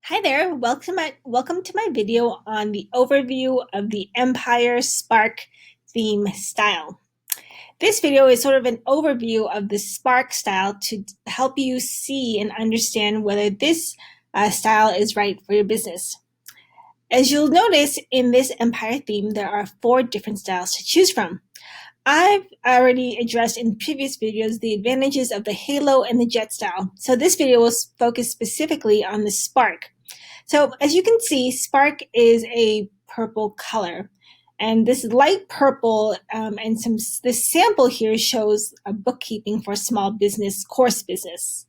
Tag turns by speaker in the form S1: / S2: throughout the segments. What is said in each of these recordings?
S1: Hi there, welcome to my video on the overview of the Empire Spark theme style. This video is sort of an overview of the Spark style to help you see and understand whether this style is right for your business. As you'll notice in this Empire theme, there are 4 different styles to choose from. I've already addressed in previous videos the advantages of the Halo and the Jet style, so this video will focus specifically on the Spark. So as you can see, Spark is a purple color. And this light purple this sample here shows a bookkeeping for small business course business.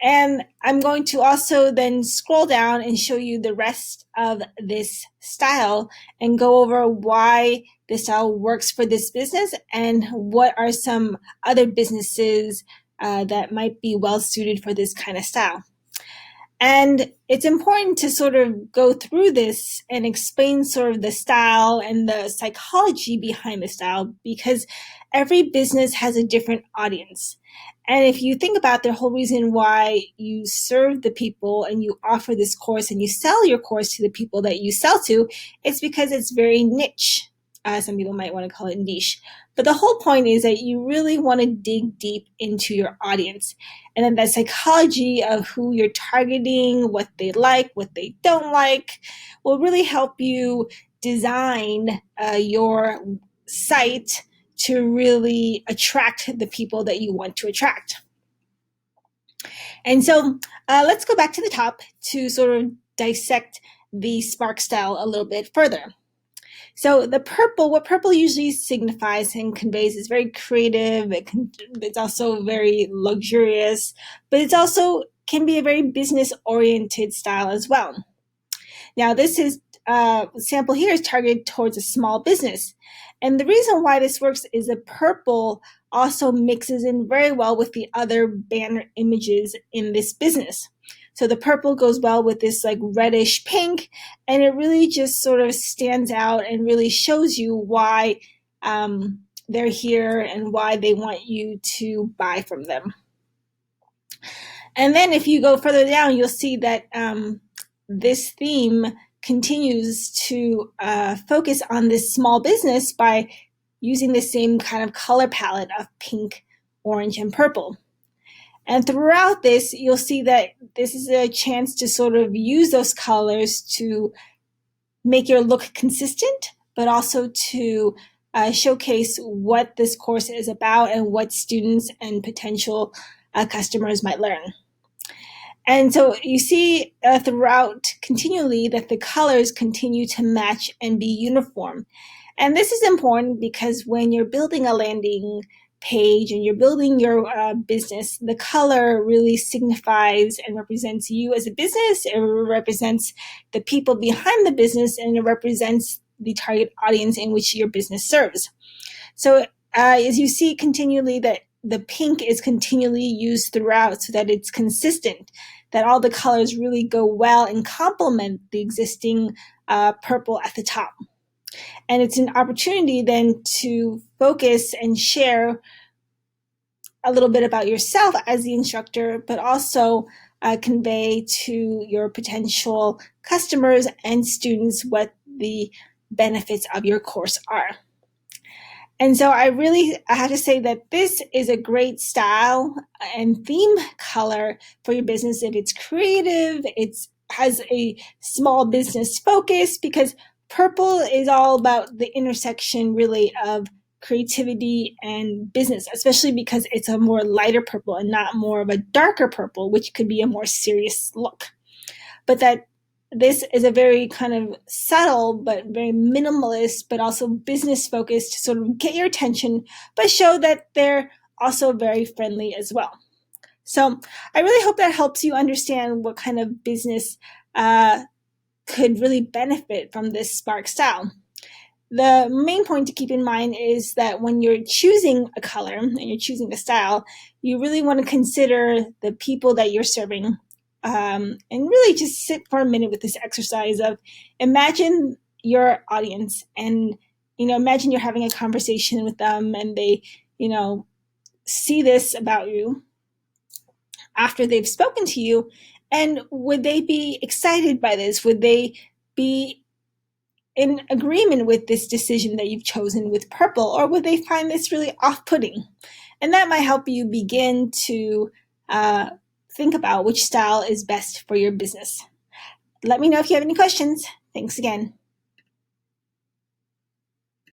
S1: And I'm going to also then scroll down and show you the rest of this style and go over why this style works for this business and what are some other businesses that might be well suited for this kind of style. And it's important to sort of go through this and explain sort of the style and the psychology behind the style because every business has a different audience. And if you think about the whole reason why you serve the people and you offer this course and you sell your course to the people that you sell to, it's because it's very niche. Some people might want to call it niche. But the whole point is that you really want to dig deep into your audience. And then the psychology of who you're targeting, what they like, what they don't like, will really help you design your site to really attract the people that you want to attract. And so let's go back to the top to sort of dissect the Spark style a little bit further. So the purple, what purple usually signifies and conveys is very creative. It's also very luxurious, but it's also can be a very business-oriented style as well. Now this is sample here is targeted towards a small business. And the reason why this works is the purple also mixes in very well with the other banner images in this business. So the purple goes well with this like reddish pink, and it really just sort of stands out and really shows you why they're here and why they want you to buy from them. And then if you go further down, you'll see that this theme continues to focus on this small business by using the same kind of color palette of pink, orange, and purple. And throughout this, you'll see that this is a chance to sort of use those colors to make your look consistent, but also to showcase what this course is about and what students and potential customers might learn. And so you see throughout continually that the colors continue to match and be uniform. And this is important because when you're building a landing page and you're building your business, the color really signifies and represents you as a business. It represents the people behind the business, and it represents the target audience in which your business serves. So as you see continually that the pink is continually used throughout so that it's consistent, that all the colors really go well and complement the existing purple at the top. And it's an opportunity then to focus and share a little bit about yourself as the instructor, but also convey to your potential customers and students what the benefits of your course are. And so I have to say that this is a great style and theme color for your business if it's creative, it has a small business focus, because purple is all about the intersection really of creativity and business, especially because it's a more lighter purple and not more of a darker purple, which could be a more serious look. But that this is a very kind of subtle but very minimalist but also business focused to sort of get your attention, but show that they're also very friendly as well. So I really hope that helps you understand what kind of business could really benefit from this Spark style. The main point to keep in mind is that when you're choosing a color and you're choosing a style, you really want to consider the people that you're serving, and really just sit for a minute with this exercise of imagine your audience and, imagine you're having a conversation with them and they, see this about you after they've spoken to you, And would they be excited by this? Would they be in agreement with this decision that you've chosen with purple, or would they find this really off-putting? And that might help you begin to think about which style is best for your business. Let me know if you have any questions. Thanks again.